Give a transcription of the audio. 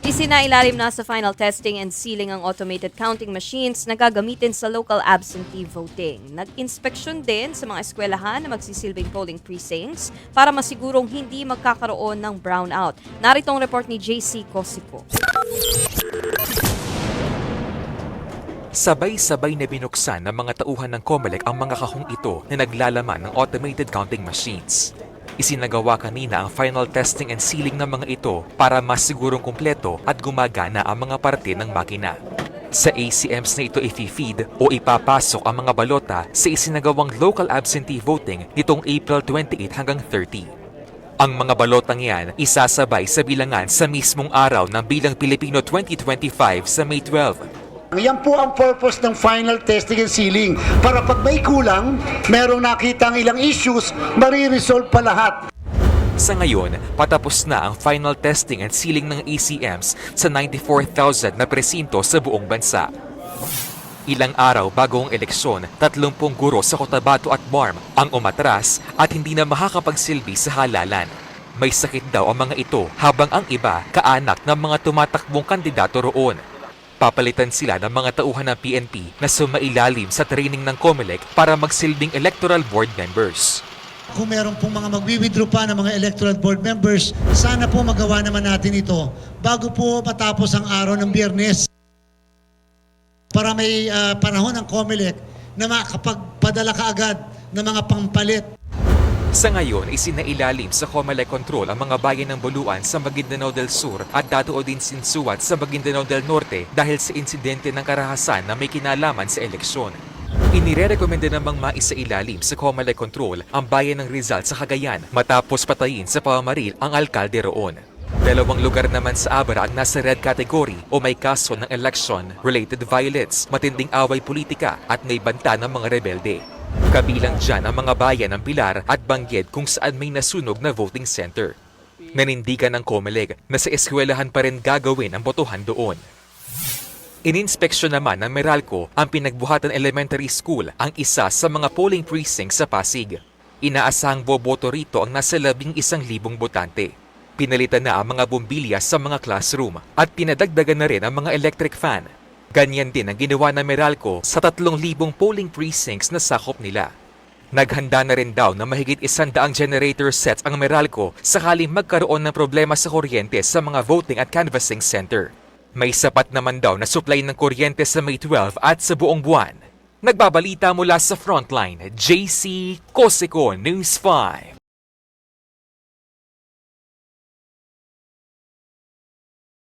Isinailalim na sa final testing and sealing ang automated counting machines na gagamitin sa local absentee voting. Nag-inspeksyon din sa mga eskwelahan na magsisilbing polling precincts para masigurong hindi magkakaroon ng brownout. Narito ang report ni JC Cosico. Sabay-sabay na binuksan ng mga tauhan ng COMELEC ang mga kahong ito na naglalaman ng automated counting machines. Isinagawa kanina ang final testing and sealing ng mga ito para masigurong kumpleto at gumagana ang mga parte ng makina. Sa ACMs na ito i-feed o ipapasok ang mga balota sa isinagawang local absentee voting nitong April 28 hanggang 30. Ang mga balotang yan isasabay sa bilangan sa mismong araw ng Bilang Pilipino 2025 sa May 12. Yan po ang purpose ng final testing and sealing. Para pag may kulang, merong nakita ang ilang issues, mariresolve pa lahat. Sa ngayon, patapos na ang final testing and sealing ng ACMs sa 94,000 na presinto sa buong bansa. Ilang araw bago ang eleksyon, 30 guro sa Cotabato at BARM ang umatras at hindi na makakapagsilbi sa halalan. May sakit daw ang mga ito habang ang iba kaanak ng mga tumatakbong kandidato roon. Papalitan sila ng mga tauhan ng PNP na sumailalim sa training ng COMELEC para magsilbing electoral board members. Kung meron pong mga magwi-withdraw pa ng mga electoral board members, sana po magawa naman natin ito bago po matapos ang araw ng Biyernes. Para may panahon ng COMELEC na makapagpadala kaagad ng mga pampalit. Sa ngayon, isinailalim sa COMELEC control ang mga bayan ng Buluan sa Maguindanao del Sur at Dato Odin Sinsuat sa Maguindanao del Norte dahil sa insidente ng karahasan na may kinalaman sa eleksyon. Inirerekomenda namang maisailalim sa COMELEC control ang bayan ng Rizal sa Cagayan matapos patayin sa pamamaril ang alkalde roon. 2 lugar naman sa Abra ang nasa red category o may kaso ng election-related violence, matinding away politika at may banta ng mga rebelde. Kabilang dyan ang mga bayan ng Pilar at Bangged kung saan may nasunog na voting center. Nanindigan ng COMELEC na sa eskwelahan pa rin gagawin ang botohan doon. Ininspeksyon naman ng Meralco ang Pinagbuhatan Elementary School, ang isa sa mga polling precincts sa Pasig. Inaasahang boboto rito ang nasa 11,000 botante. Pinalitan na ang mga bumbilya sa mga classroom at pinadagdagan na rin ang mga electric fan. Ganyan din ang ginawa ng Meralco sa 3,000 polling precincts na sakop nila. Naghanda na rin daw na mahigit 100 generator sets ang Meralco sakaling magkaroon ng problema sa kuryente sa mga voting at canvassing center. May sapat naman daw na supply ng kuryente sa May 12 at sa buong buwan. Nagbabalita mula sa Frontline, JC Cosico, News 5.